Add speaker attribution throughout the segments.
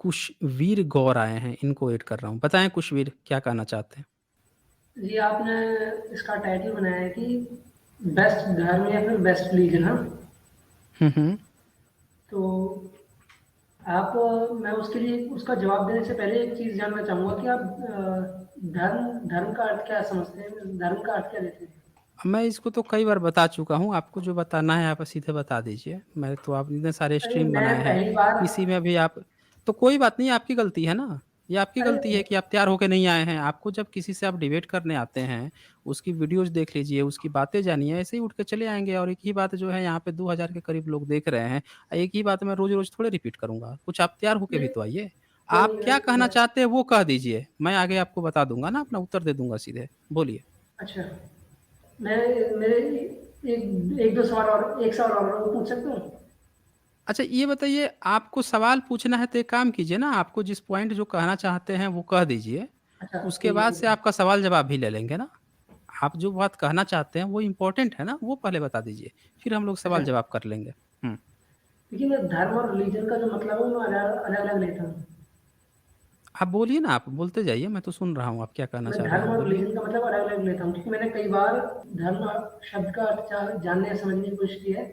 Speaker 1: कुशवीर गौर आए हैं, इनको ऐड कर रहा हूँ। बताएँ कुशवीर क्या कहना चाहते हैं?
Speaker 2: जी, आपने इसका टाइटल बनाया है कि बेस्ट धर्म या फिर बेस्ट रिलीजन, हाँ?
Speaker 1: हुँ, हुँ।
Speaker 2: तो आप मैं उसके लिए उसका जवाब देने से पहले एक चीज़ जानना चाहूँगा कि आप धर्म धर्म का अर्थ क्या समझते हैं? धर्म का अर्थ क्या लेते हैं?
Speaker 1: मैं इसको तो कई बार बता चुका हूँ, आपको जो बताना है आप सीधे बता दीजिए। मैं तो आप इतने सारे
Speaker 2: अरे,
Speaker 1: स्ट्रीम
Speaker 2: मैं
Speaker 1: बनाए हैं,
Speaker 2: पहली बार
Speaker 1: किसी में भी आप तो कोई बात नहीं, आपकी गलती है ना। ये आपकी
Speaker 2: अरे
Speaker 1: गलती है कि आप तैयार होके नहीं आए हैं। आपको जब किसी से आप डिबेट करने आते हैं, उसकी वीडियोज़ देख लीजिए, उसकी बातें जानिए, ऐसे ही उठ के चले आएँगे और एक ही बात जो है यहाँ पे 2000 के करीब लोग देख रहे हैं। एक ही बात मैं रोज़-रोज़ थोड़े रिपीट करूँगा। कुछ आप तैयार होके भी
Speaker 2: नहीं,
Speaker 1: तो आइए।
Speaker 2: कोई
Speaker 1: आप
Speaker 2: नहीं,
Speaker 1: क्या कहना
Speaker 2: मैं
Speaker 1: चाहते हैं वो कह दीजिए, मैं आगे आपको बता दूँगा ना, अपना उत्तर दे दूँगा सीधे। बोलिए।
Speaker 2: अच्छा, मैं मेरे एक 1-2 सवाल और 1 सवाल और पूछ सकता हूँ?
Speaker 1: अच्छा ये बताइए आपको सवाल पूछना है तो एक काम कीजिए ना, आपको जिस पॉइंट जो कहना चाहते हैं वो कह दीजिए।
Speaker 2: अच्छा,
Speaker 1: उसके बाद
Speaker 2: ठीक
Speaker 1: से
Speaker 2: है।
Speaker 1: आपका सवाल जवाब भी ले लेंगे ना। आप जो बात कहना चाहते हैं वो इम्पोर्टेंट है ना, वो पहले बता दीजिए। फिर हम लोग
Speaker 2: अच्छा,
Speaker 1: सवाल जवाब कर लेंगे। हुँ।
Speaker 2: देखिए मैं धर्म और रिलीजन का जो मतलब है वो अलग-अलग लेता हूँ।
Speaker 1: आप बोलिए ना, आप बोलते जाइए, मैं तो सुन रहा हूँ आप क्या कहना
Speaker 2: मैं
Speaker 1: चाह रहे
Speaker 2: धर्म
Speaker 1: हैं,
Speaker 2: और
Speaker 1: बोलिए।
Speaker 2: रिलीजन का मतलब अलग-अलग लेता हूँ क्योंकि मैंने कई बार धर्म शब्द का अर्थ जानने या समझने की कोशिश की है।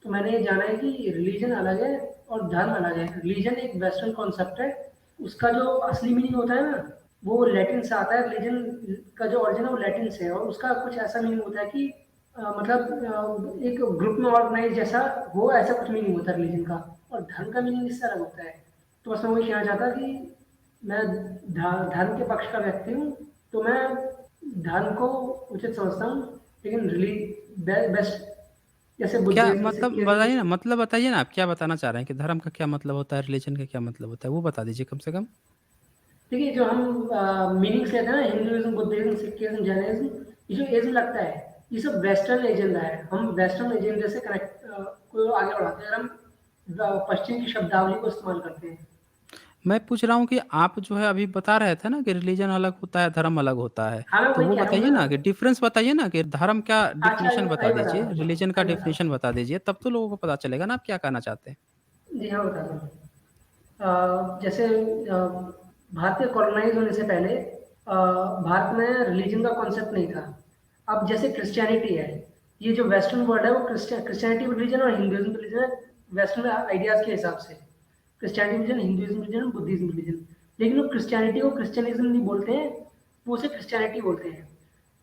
Speaker 2: तो मैंने ये जाना है कि रिलीजन अलग है और धर्म अलग है। रिलीजन एक वेस्टर्न कॉन्सेप्ट है। उसका जो असली मीनिंग होता है ना, वो लैटिन से आता है। रिलीजन का जो ओरिजिन है वो लैटिन से है और उसका कुछ ऐसा मीनिंग होता है कि एक ग्रुप में ऑर्गेनाइज जैसा हो, ऐसा कुछ मीनिंग होता है रिलीजन का। और धर्म का मीनिंग इससे अलग होता है। तो बस मैं वही कहना चाहता कि मैं धर्म के पक्ष का व्यक्ति हूँ, तो मैं धर्म को उचित समझता हूँ, लेकिन बेस्ट जैसे
Speaker 1: क्या
Speaker 2: बुद्धिज्म,
Speaker 1: मतलब
Speaker 2: सिखिज्म।
Speaker 1: बताइए ना, मतलब बताइए ना आप क्या बताना चाह रहे हैं कि धर्म का क्या मतलब होता है, रिलीजन का क्या मतलब होता है, वो बता दीजिए कम से कम?
Speaker 2: देखिए, जो हम मीनिंग्स लेते हैं ना, हिंदुइज्म, बुद्धिज्म, सिखिज्म, जैनिज्म, ये जो इज्म लगता है, ये सब वेस्टर्न एजेंडा है। हम वेस्टर्न एजेंडे से कनेक्ट को आगे बढ़ाते हैं और हम पश्चिम की शब्दावली को इस्तेमाल करते हैं।
Speaker 1: मैं पूछ रहा हूँ कि आप जो है अभी बता रहे थे ना कि रिलीजन अलग होता है, धर्म अलग होता है।
Speaker 2: हाँ, मैं
Speaker 1: तो
Speaker 2: वही
Speaker 1: वो
Speaker 2: कह रहा हूँ
Speaker 1: बताइए
Speaker 2: ना।
Speaker 1: ना कि डिफ़रेंस बताइए ना कि धर्म क्या
Speaker 2: अच्छा,
Speaker 1: डेफ़िनेशन बता
Speaker 2: आइए बताता
Speaker 1: दीजिए,
Speaker 2: हूँ,
Speaker 1: रिलीजन का
Speaker 2: आइए बताता
Speaker 1: डेफ़िनेशन बता दीजिए, तब तो लोगों को पता चलेगा ना आप क्या कहना चाहते हैं।
Speaker 2: हूँ। जी हाँ, बताता हूँ। जैसे भारतीय कॉलोनाइज़ होने से पहले भारत में रिलीजन का कॉन्सेप्ट नहीं था। अब जैसे क्रिश्चियनिटी है, ये जो वेस्टर्न वर्ल्ड है वो क्रिश्चियनिटी रिलीजन और हिंदुइज्म रिलीजन है वेस्टर्न आइडियाज़ के हिसाब से। Christianity religion, Hinduism religion, Buddhism religion. लेकिन वो क्रिश्चियनिटी को क्रिश्चियनिज़्म नहीं बोलते हैं, वो उसे क्रिश्चियनिटी बोलते हैं।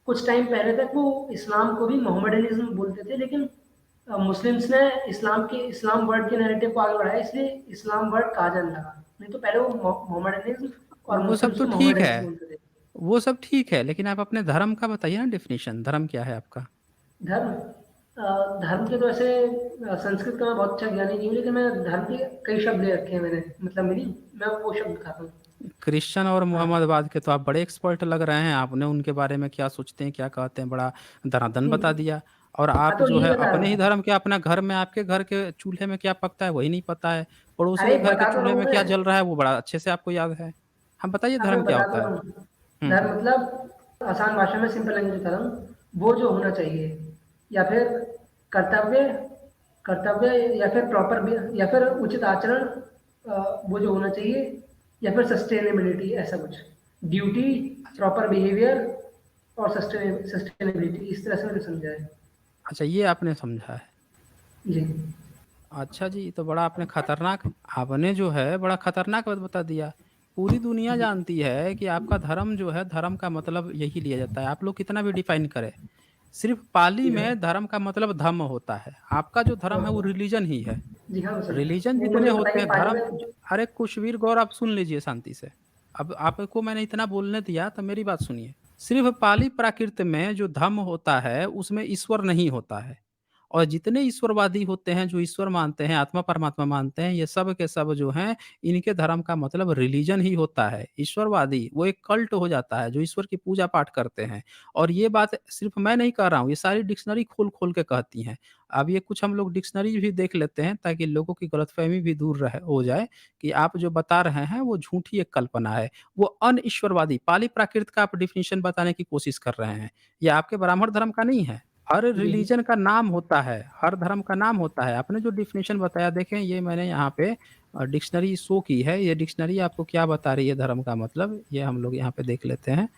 Speaker 2: कुछ टाइम पहले तक वो इस्लाम को भी मोहम्मडनिज़्म बोलते थे, लेकिन मुस्लिम्स ने इस्लाम वर्ड के नैरेटिव को आगे बढ़ाया, इसलिए इस्लाम वर्ड कहा जाने लगा। नहीं तो पहले वो मोहम्मडनिज़्म और
Speaker 1: वो सब
Speaker 2: मुस्लिम्स
Speaker 1: तो
Speaker 2: को
Speaker 1: ठीक
Speaker 2: मोहम्मडनिज़्म
Speaker 1: है,
Speaker 2: बोलते थे।
Speaker 1: वो सब ठीक है, लेकिन आप अपने धर्म का बताइए ना डेफ़िनेशन, धर्म क्या है आपका?
Speaker 2: धर्म धर्म के तो ऐसे संस्कृत का मैं बहुत अच्छा ज्ञानी नहीं हूँ, लेकिन मैं धर्म के कई शब्द ले रखे हैं मैंने, मतलब मीनिंग, मैं वो शब्द खाता हूँ।
Speaker 1: क्रिश्चियन और
Speaker 2: हाँ,
Speaker 1: मुहम्मदवाद के तो आप बड़े एक्सपर्ट लग रहे हैं, आपने उनके बारे में क्या सोचते हैं, क्या कहते हैं, बड़ा धनाधन
Speaker 2: नहीं,
Speaker 1: बता दिया। और
Speaker 2: हाँ,
Speaker 1: आप
Speaker 2: तो
Speaker 1: जो
Speaker 2: यही
Speaker 1: है
Speaker 2: बता
Speaker 1: अपने
Speaker 2: रहा
Speaker 1: ही
Speaker 2: हूँ।
Speaker 1: धर्म के अपना घर में आपके घर के चूल्हे में क्या पकता है वही नहीं पता है, पड़ोसी
Speaker 2: अरे,
Speaker 1: के घर के
Speaker 2: बता तो रहा
Speaker 1: चूल्हे
Speaker 2: हूँ
Speaker 1: में
Speaker 2: मैं।
Speaker 1: क्या जल रहा है वो बड़ा अच्छे से आपको याद है। हम बताइए
Speaker 2: हाँ,
Speaker 1: धर्म
Speaker 2: मैं
Speaker 1: क्या
Speaker 2: बता तो
Speaker 1: होता
Speaker 2: रहा
Speaker 1: है?
Speaker 2: हूँ।
Speaker 1: हुँ,
Speaker 2: धर्म मतलब आसान भाषा में, सिंपल लैंग्वेज बता रहा हूँ, वो जो होना चाहिए, या फिर कर्तव्य कर्तव्य या फिर या फिर उचित आचरण, वो जो होना चाहिए, या फिर सस्टेनेबिलिटी, ऐसा कुछ। ड्यूटी, प्रॉपर बिहेवियर और सस्टेनेबिलिटी, इस तरह से मैंने समझा है।
Speaker 1: अच्छा ये आपने समझा है।
Speaker 2: जी।
Speaker 1: अच्छा जी, ये तो बड़ा आपने खतरनाक आपने जो है बड़ा खतरनाक बात बता दिया। पूरी दुनिया
Speaker 2: जी।
Speaker 1: जानती है कि आपका धर्म जो है, धर्म का मतलब यही लिया जाता है। आप लोग कितना भी डिफ़ाइन करें, सिर्फ़ पाली
Speaker 2: जी हाँ।
Speaker 1: में धर्म का मतलब धम्म होता है। आपका जो धर्म है वो
Speaker 2: हाँ।
Speaker 1: रिलीजन ही है।
Speaker 2: जी हाँ, मैं समझा।
Speaker 1: रिलीजन
Speaker 2: वो
Speaker 1: जितने
Speaker 2: मुझे
Speaker 1: होते
Speaker 2: बताइए
Speaker 1: हैं
Speaker 2: पानी
Speaker 1: धर्म
Speaker 2: में।
Speaker 1: ज अरे कुशवीर गौर आप सुन लीजिए शांति से। अब आपको मैंने इतना बोलने दिया तो मेरी बात सुनिए। सिर्फ़ पाली प्राकृत में जो धम्म होता है उसमें ईश्वर नहीं होता है। और जितने ईश्वरवादी होते हैं, जो ईश्वर मानते हैं, आत्मा परमात्मा मानते हैं, ये सब के सब जो हैं, इनके धर्म का मतलब रिलीजन ही होता है। ईश्वरवादी वो एक कल्ट हो जाता है, जो ईश्वर की पूजा-पाठ करते हैं। और ये बात सिर्फ़ मैं नहीं कह रहा हूँ, ये सारी डिक्शनरी खोल-खोल के कहती हैं। अब ये कुछ हम लोग डिक्शनरी भी देख लेते हैं, ताकि लोगों की गलतफ़हमी भी दूर रहे हो जाए कि आप जो बता रहे हैं, वो झूठी एक कल्पना है। वो अनईश्वरवादी, पाली प्राकृत का आप डेफ़िनिशन बताने की कोशिश कर रहे हैं। ये आपके ब्राह्मण धर्म का नहीं है। हर
Speaker 2: जी।
Speaker 1: रिलीजन का नाम होता है, हर धर्म का नाम होता है। आपने जो डेफ़िनेशन बताया देखें ये मैंने यहाँ पे डिक्शनरी शो की है, ये डिक्शनरी आपको क्या बता रही है धर्म का मतलब, ये हम लोग यहाँ पे देख लेते हैं।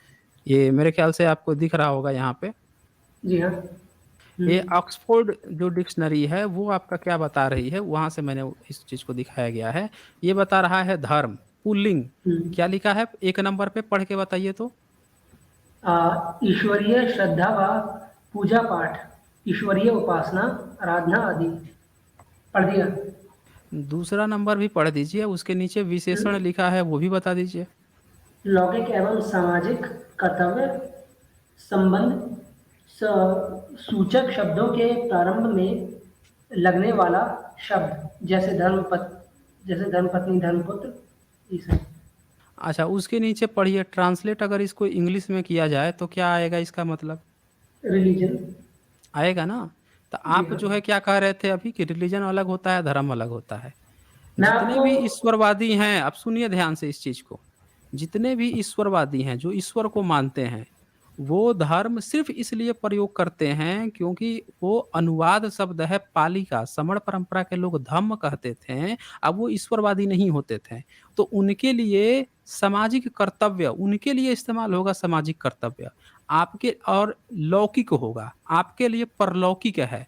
Speaker 1: ये मेरे ख्याल से आपको दिख रहा होगा यहाँ पे।
Speaker 2: जी हाँ।
Speaker 1: ये
Speaker 2: हुँ,
Speaker 1: ऑक्सफोर्ड जो डिक्शनरी है वो आपका क्या बता रही है, वहाँ से मैंने इस चीज़ को दिखाया गया है। ये बता रहा है धर्म, पुल्लिंग,
Speaker 2: हुँ।
Speaker 1: क्या लिखा है 1 नंबर पे पढ़ के बताइए तो?
Speaker 2: ईश्वरीय श्रद्धा व पूजा पाठ, ईश्वरीय उपासना, आराधना आदि। पढ़ दिया?
Speaker 1: दूसरा नंबर भी पढ़ दीजिए, उसके नीचे विशेषण
Speaker 2: हुँ।
Speaker 1: लिखा है वो भी बता दीजिए।
Speaker 2: लौकिक एवं सामाजिक कर्तव्य संबंध सूचक शब्दों के प्रारंभ में लगने वाला शब्द, जैसे धर्मपत्नी, धर्मपुत्र, ये सब।
Speaker 1: अच्छा, उसके नीचे पढ़िए ट्रांसलेट, अगर इसको इंग्लिश में किया जाए तो क्या आएगा इसका मतलब?
Speaker 2: रिलीजन।
Speaker 1: आएगा ना? तो
Speaker 2: जी
Speaker 1: आप
Speaker 2: हाँ।
Speaker 1: जो है क्या कह रहे थे अभी कि रिलीजन अलग होता है, धर्म अलग होता है।
Speaker 2: मैं
Speaker 1: जितने
Speaker 2: आपको
Speaker 1: भी ईश्वरवादी हैं, आप सुनिए ध्यान से इस चीज़ को, जितने भी ईश्वरवादी हैं, जो ईश्वर को मानते हैं, वो धर्म सिर्फ़ इसलिए प्रयोग करते हैं क्योंकि वो अनुवाद शब्द है पाली का, श्रमण परंपरा के लोग धम्म कहते थे, अब वो ईश्वरवादी नहीं होते थे। तो उनके लिए सामाजिक कर्तव्य, उनके लिए इस्तेमाल होगा सामाजिक कर्तव्य, आपके और लौकिक होगा, आपके लिए परलौकिक है।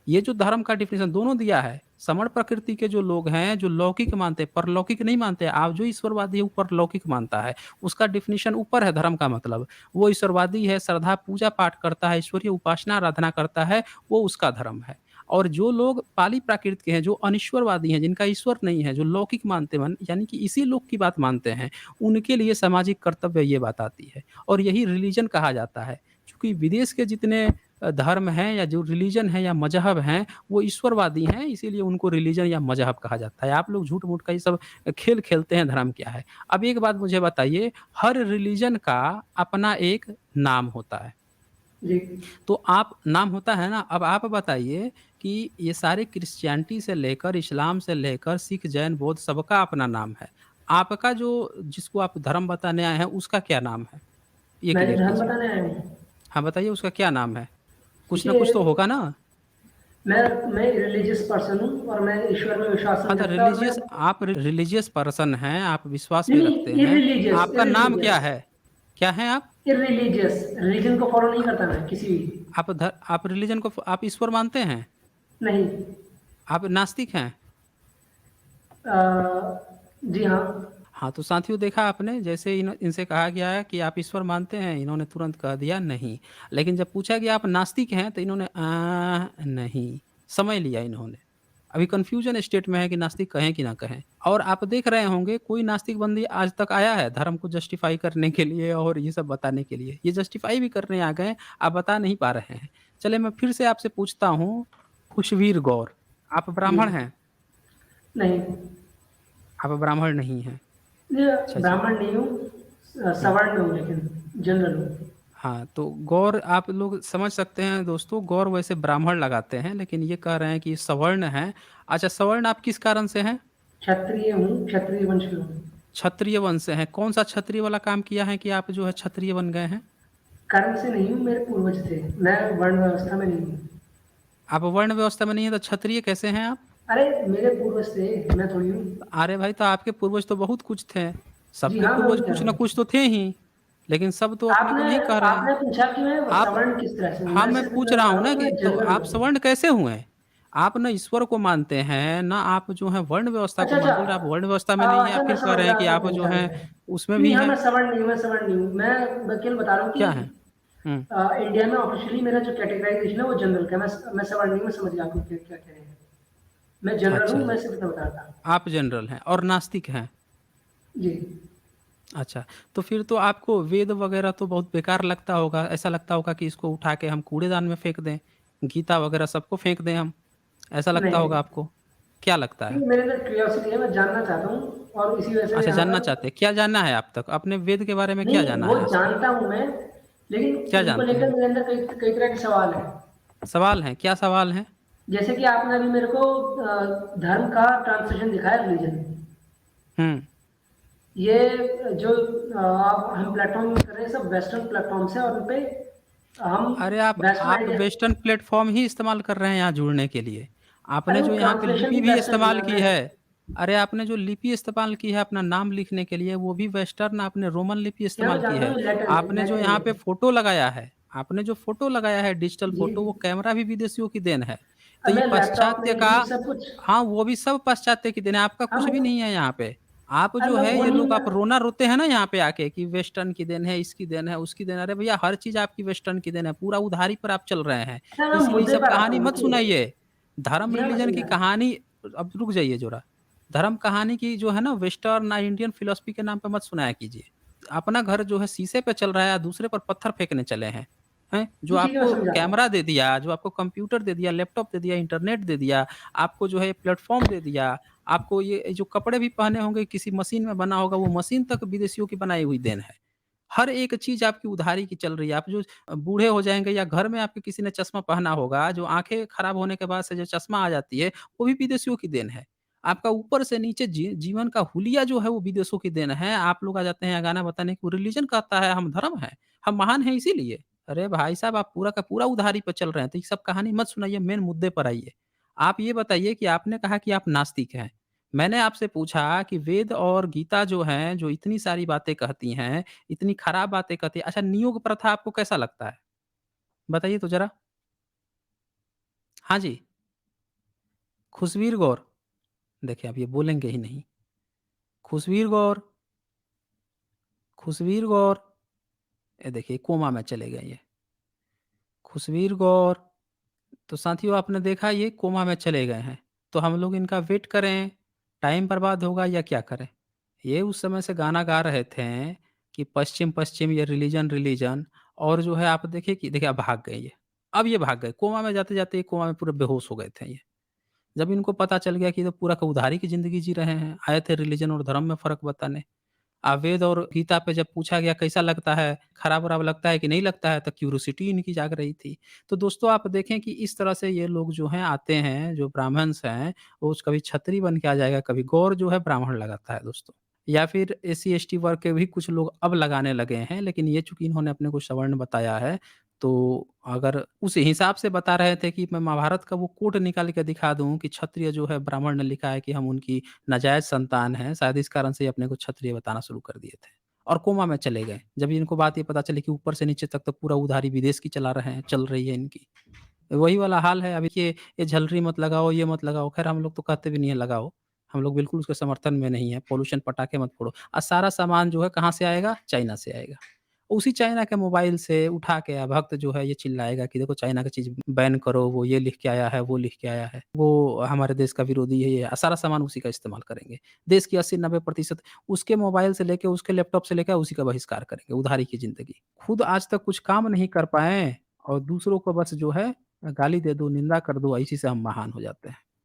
Speaker 1: ये जो धर्म का डेफिनेशन दोनों दिया है, समण प्रकृति के जो लोग हैं, जो लौकिक मानते हैं, परलौकिक नहीं मानते। आप जो ईश्वरवादी है, वो परलौकिक मानता है। उसका डेफिनेशन ऊपर है धर्म का मतलब। वो ईश्वरवादी है, श्रद्धा पूजा-पाठ करता है, ईश्वरीय उपासना आराधना करता है, वो उसका धर्म है। और जो लोग पाली प्राकृत के हैं, जो अनिश्वरवादी हैं, जिनका ईश्वर नहीं है, जो लौकिक मानते मन यानी कि इसी लोक की बात मानते हैं, उनके लिए सामाजिक कर्तव्य ये बात आती है। और यही रिलीजन कहा जाता है। चूँकि विदेश के जितने धर्म हैं या जो रिलीजन है या मज़हब हैं, वो ईश्वरवादी हैं, इसीलिए उनको रिलीजन या मज़हब कहा जाता है। आप लोग झूठ-मूठ का ये सब खेल खेलते हैं, धर्म क्या है? अब एक बात मुझे बताइए, हर रिलीजन का अपना एक नाम होता है।
Speaker 2: जी।
Speaker 1: तो आप नाम होता है ना, अब आप बताइए कि ये सारे क्रिश्चियनिटी से लेकर, इस्लाम से लेकर सिख, जैन, बौद्ध सबका अपना नाम है। आपका जो जिसको आप धर्म बताने आए हैं, उसका क्या नाम है? ये
Speaker 2: मैं जो
Speaker 1: क्लियर
Speaker 2: धर्म
Speaker 1: कीजिए।
Speaker 2: बताने आया हूँ,
Speaker 1: हाँ, बताइए उसका क्या नाम है? कुछ ना कुछ
Speaker 2: देखिए,
Speaker 1: तो होगा ना?
Speaker 2: मैं रिलीजियस पर्सन हूँ और मैं ईश्वर में विश्वास
Speaker 1: हाँ,
Speaker 2: नहीं
Speaker 1: तो
Speaker 2: रखता और मैं
Speaker 1: आप रिलीजियस पर्सन हैं, आप विश्वास
Speaker 2: नहीं,
Speaker 1: भी रखते
Speaker 2: नहीं,
Speaker 1: हैं।
Speaker 2: इररिलीजियस,
Speaker 1: आपका नाम क्या
Speaker 2: इररिलीजियस,
Speaker 1: है? क्या हैं आप?
Speaker 2: इररिलीजियस, रिलीजन को फॉलो नहीं करता मैं किसी भी।
Speaker 1: आप रिलीजन को आप ईश्वर मानते हैं?
Speaker 2: नहीं।
Speaker 1: आप नास्तिक हैं?
Speaker 2: जी हाँ।
Speaker 1: हाँ, तो साथियों देखा आपने जैसे इनसे कहा गया है कि आप ईश्वर मानते हैं, इन्होंने तुरंत कह दिया नहीं। लेकिन जब पूछा गया आप नास्तिक हैं, तो इन्होंने नहीं, समय लिया इन्होंने। अभी कन्फ्यूजन स्टेट में है कि नास्तिक कहें कि ना कहें। और आप देख रहे होंगे कोई नास्तिक बंदी आज तक आया है धर्म को जस्टिफाई करने के लिए और ये सब बताने के लिए। ये जस्टिफाई भी करने आ गए, आप बता नहीं पा रहे हैं। चलिए मैं फिर से आपसे पूछता हूँ, खुशवीर गौर, आप
Speaker 2: जी।
Speaker 1: ब्राह्मण हैं?
Speaker 2: नहीं।
Speaker 1: आप ब्राह्मण नहीं हैं।
Speaker 2: ये
Speaker 1: अच्छा जी।
Speaker 2: ब्राह्मण नहीं हूँ,
Speaker 1: हुँ।
Speaker 2: सवर्ण हूँ, लेकिन जनरल हूँ।
Speaker 1: हाँ, तो गौर आप लोग समझ सकते हैं दोस्तों, गौर वैसे ब्राह्मण लगाते हैं, लेकिन ये कह रहे हैं कि सवर्ण हैं। अच्छा, सवर्ण आप किस कारण से हैं?
Speaker 2: क्षत्रिय हूँ, क्षत्रिय वंश में हूँ।
Speaker 1: क्षत्रिय वंश से हैं। कौन-सा क्षत्रिय वाला काम किया है कि आप जो है क्षत्रिय बन गए हैं?
Speaker 2: कर्म से नहीं हूँ, मेरे पूर्वज थे। मैं वर्ण व्यवस्था में नहीं हूँ।
Speaker 1: आप वर्ण व्यवस्था में नहीं हैं, तो क्षत्रिय कैसे हैं आप?
Speaker 2: अरे, मेरे पूर्वज थे, मैं थोड़ी हूँ।
Speaker 1: अरे भाई, तो आपके पूर्वज तो बहुत कुछ थे।
Speaker 2: जी
Speaker 1: सबके
Speaker 2: हाँ, मैं
Speaker 1: पूर्वज
Speaker 2: वही कह
Speaker 1: कुछ
Speaker 2: रहा
Speaker 1: ना
Speaker 2: हूँ।
Speaker 1: कुछ तो थे ही, लेकिन सब तो अपने को
Speaker 2: आपने
Speaker 1: नहीं कह रहे हैं।
Speaker 2: आपने पूछा कि मैं
Speaker 1: आप
Speaker 2: सवर्ण किस तरह से हूँ,
Speaker 1: हाँ,
Speaker 2: मैं
Speaker 1: मैं
Speaker 2: सिर्फ
Speaker 1: पूछ
Speaker 2: इतना
Speaker 1: रहा
Speaker 2: बता
Speaker 1: हूँ
Speaker 2: रहा हूँ
Speaker 1: ना
Speaker 2: कि
Speaker 1: कि
Speaker 2: मैं
Speaker 1: तो
Speaker 2: जनरल
Speaker 1: आप
Speaker 2: हूँ।
Speaker 1: सवर्ण कैसे हुए? आप ना ईश्वर को मानते हैं, ना आप जो है वर्ण व्यवस्था को
Speaker 2: अच्छा, अच्छा।
Speaker 1: बोल रहे हैं, आप वर्ण व्यवस्था में नहीं हैं,
Speaker 2: अच्छा,
Speaker 1: आप
Speaker 2: मैं
Speaker 1: फिर कह
Speaker 2: समझ
Speaker 1: रहे
Speaker 2: गया
Speaker 1: हैं कि
Speaker 2: आपने
Speaker 1: आप जो
Speaker 2: पूछा
Speaker 1: हैं
Speaker 2: क्या है।
Speaker 1: उसमें भी
Speaker 2: नहीं, हाँ,
Speaker 1: हैं।
Speaker 2: मैं सवर्ण नहीं हूँ, मैं केवल बता रहा हूँ कि
Speaker 1: क्या हैं? हुँ,
Speaker 2: इंडिया में ऑफिशियली मेरा जो कैटेगराइजेशन है वो जनरल का है। मैं सवर्ण नहीं हूँ, मैं समझ गया आपको क्या क्या कह रहे हैं। मैं जनरल
Speaker 1: अच्छा
Speaker 2: हूँ, मैं
Speaker 1: जी।
Speaker 2: सिर्फ इतना बता रहा था।
Speaker 1: आप जनरल हैं और नास्तिक हैं।
Speaker 2: जी।
Speaker 1: अच्छा, तो फिर तो आपको वेद वगैरह तो बहुत बेकार लगता होगा, ऐसा लगता होगा कि इसको उठा के हम कूड़ेदान में फेंक दें, गीता वगैरह सबको फेंक दें हम, ऐसा लगता
Speaker 2: नहीं,
Speaker 1: होगा आपको? क्या लगता है?
Speaker 2: नहीं, मेरे अंदर क्यूरियोसिटी है, मैं जानना चाहता हूँ और इसी वजह से मैं
Speaker 1: अच्छा,
Speaker 2: यहाँ
Speaker 1: जानना
Speaker 2: पर।
Speaker 1: चाहते हैं, क्या जानना है आप तक? अपने वेद के बारे में क्या
Speaker 2: नहीं,
Speaker 1: जानना
Speaker 2: वो
Speaker 1: है आज तक?
Speaker 2: जानता हूँ मैं, लेकिन
Speaker 1: क्या
Speaker 2: उनको
Speaker 1: जानते
Speaker 2: लेकर
Speaker 1: हैं?
Speaker 2: मेरे अंदर कई कई तरह के सवाल हैं।
Speaker 1: सवाल हैं, क्या सवाल हैं?
Speaker 2: जैसे कि आपने अभी मेरे को धर्म का ट्रांसलेशन दिखाया रिलीजन।
Speaker 1: हुँ।
Speaker 2: ये जो आप हम प्लेटफ़ॉर्म यूज़ कर रहे हैं सब वेस्टर्न प्लेटफ़ॉर्म्स हैं और उनपे हम
Speaker 1: अरे
Speaker 2: वेस्टर्न
Speaker 1: आप
Speaker 2: आइडिया।
Speaker 1: वेस्टर्न प्लेटफ़ॉर्म ही इस्तेमाल कर रहे हैं यहाँ जुड़ने के लिए।
Speaker 2: अरे
Speaker 1: आपने
Speaker 2: वो
Speaker 1: जो यहाँ पे
Speaker 2: ट्रांसलेशन
Speaker 1: लिपि
Speaker 2: भी
Speaker 1: भी
Speaker 2: वेस्टर्न है
Speaker 1: इस्तेमाल
Speaker 2: ना,
Speaker 1: की
Speaker 2: मैं
Speaker 1: है, अरे, आपने जो लिपि इस्तेमाल की है अपना नाम लिखने के लिए, वो भी वेस्टर्न आपने रोमन लिपि
Speaker 2: यहाँ मैं
Speaker 1: इस्तेमाल की
Speaker 2: जानता
Speaker 1: है।
Speaker 2: हूँ लैटिन है,
Speaker 1: आपने जो
Speaker 2: लैटिन
Speaker 1: यहाँ पे
Speaker 2: है।
Speaker 1: फ़ोटो लगाया है, आपने जो फ़ोटो लगाया है डिजिटल
Speaker 2: जी,
Speaker 1: फ़ोटो, वो कैमरा भी विदेशियों की देन है। तो
Speaker 2: अब
Speaker 1: ये
Speaker 2: मैं लैपटॉप में
Speaker 1: पाश्चात्य का
Speaker 2: ये सब कुछ।
Speaker 1: हाँ, वो भी सब पाश्चात्य की देन है, आपका
Speaker 2: हाँ,
Speaker 1: कुछ भी
Speaker 2: मैं
Speaker 1: नहीं है यहाँ पे। आप
Speaker 2: अरे
Speaker 1: जो
Speaker 2: मैं
Speaker 1: है
Speaker 2: वो
Speaker 1: ये
Speaker 2: नहीं
Speaker 1: लोग
Speaker 2: मैं
Speaker 1: आप रोना रोते हैं ना यहाँ पे आके कि वेस्टर्न की देन है, इसकी देन है, उसकी देन है। अरे भैया हर चीज़ आपकी वेस्टर्न की देन है, पूरा उधारी पर आप चल रहे हैं।
Speaker 2: अच्छा मैं
Speaker 1: इसीलिए ये
Speaker 2: मुद्दे
Speaker 1: सब
Speaker 2: पर आता
Speaker 1: कहानी
Speaker 2: हूँ,
Speaker 1: मत
Speaker 2: देखिए।
Speaker 1: सुनाइए। धर्म
Speaker 2: जी हाँ, मैं
Speaker 1: रिलिजन की
Speaker 2: समझा।
Speaker 1: कहानी अब रुक जाइए ज़रा। धर्म कहानी की जो है ना वेस्टर्न इंडियन फिलॉसफी के नाम पे मत सुनाया कीजिए। अपना घर जो है शीशे पे चल रहा है, दूसरे पर पत्थर फेंकने चले हैं। हैं? जो
Speaker 2: जी, ठीक है, मैं
Speaker 1: आपको
Speaker 2: समझा।
Speaker 1: कैमरा दे दिया, जो आपको कंप्यूटर दे दिया, लैपटॉप दे दिया, इंटरनेट दे दिया, आपको जो है प्लेटफ़ॉर्म दे दिया, आपको ये जो कपड़े भी पहने होंगे किसी मशीन में बना होगा, वो मशीन तक विदेशियों की बनाई हुई देन है। हर एक चीज़ आपकी उधारी की चल रही है। आप जो बूढ़े हो जाएँगे या घर में आपके किसी ने चश्मा पहना होगा, जो आँखें खराब होने के बाद से जो चश्मा आ जाती है, वो भी विदेशियों की देन है। आपका ऊपर से नीचे जीवन का हुलिया जो है वो विदेशों की देन है। आप लोग आ जाते हैं यहाँ गाना बताने कि वो रिलिजन कहता है हम धर्म हैं, हम महान हैं इसीलिए। अरे भाई साहब आप पूरा का पूरा उधारी पे चल रहे हैं, तो ये सब कहानी मत सुनाइए, मेन मुद्दे पर आइए। आप ये बताइए कि आपने कहा कि आप नास्तिक हैं। मैंने आपसे पूछा कि वेद और गीता जो हैं, जो इतनी सारी बातें कहती हैं, इतनी खराब बातें कहती हैं, अच्छा नियोग प्रथा आपको कैसा लगता है? बताइए तो ज़रा? हाँ जी, खुशवीर गौर, देखिए अब ये बोलेंगे ही नहीं। खुशवीर गौर, खुशवीर गौर, ये देखिए कोमा में चले गए ये। खुशवीर गौर, तो साथियों आपने देखा ये कोमा में चले गए हैं। तो हम लोग इनका वेट करें, टाइम बर्बाद होगा या क्या करें? ये उस समय से गाना गा रहे थे कि पश्चिम, पश्चिम ये रिलिजन, रिलिजन और जो है आप देखिए कि देखिए अब भाग गए ये। अब ये भाग गए, कोमा में जाते-जाते ये कोमा में पूरे बेहोश हो गए थे ये। जब इनको पता चल गया कि ये तो पूरा का उधारी की ज़िंदगी जी रहे हैं, आए थे रिलिजन और धर्म में फ़र्क बताने। वेद और गीता पे जब पूछा गया कैसा लगता है, खराब-वराब लगता है कि नहीं लगता है, तो क्यूरोसिटी इनकी जाग रही थी। तो दोस्तों आप देखें कि इस तरह से ये लोग जो हैं आते हैं, जो ब्राह्मण्स हैं, वो कभी क्षत्रिय बन के आ जाएगा, कभी गौर जो है ब्राह्मण लगाता है दोस्तों। या फिर एससी-एसटी वर्ग के भी कुछ लोग अब लगाने लगे हैं, लेकिन ये चूँकि इन्होंने अपने को सवर्ण बताया है, तो अगर उस हिसाब से बता रहे थे कि मैं महाभारत का वो कोट निकाल के दिखा दूँ कि क्षत्रिय जो है ब्राह्मण ने लिखा है कि हम उनकी नाजायज़ संतान हैं, शायद इस कारण से ये अपने को क्षत्रिय बताना शुरू कर दिए थे और कोमा में चले गए। जब इनको बात ये पता चली कि ऊपर से नीचे तक तो पूरा उधारी विदेश की चला रहे हैं चल रही है इनकी। वही वाला हाल है अभी कि ये झलरी मत लगाओ, ये मत लगाओ, ख़ैर हम लोग तो कहते भी नहीं है लगाओ। हम लोग बिल्कुल उसके समर्थन में नहीं है, पॉल्यूशन पटाखे मत फोड़ो। सारा सामान जो है कहाँ से आएगा? चाइना से आएगा। उसी चाइना के मोबाइल से उठा के भक्त जो है ये चिल्लाएगा कि देखो चाइना की चीज़ बैन करो, वो ये लिख के आया है, वो लिख के आया है, वो हमारे देश का विरोधी है ये सारा सामान उसी का इस्तेमाल करेंगे। देश की 80-90% उसके मोबाइल से लेके, उसके लैपटॉप से लेके उसी का बहिष्कार करेंगे, उधारी की ज़िंदगी। खुद आज तक कुछ काम नहीं कर पाए और दूसरों को बस जो है गाली दे दो, निंदा कर दो, इसी से हम महान हो जाते हैं।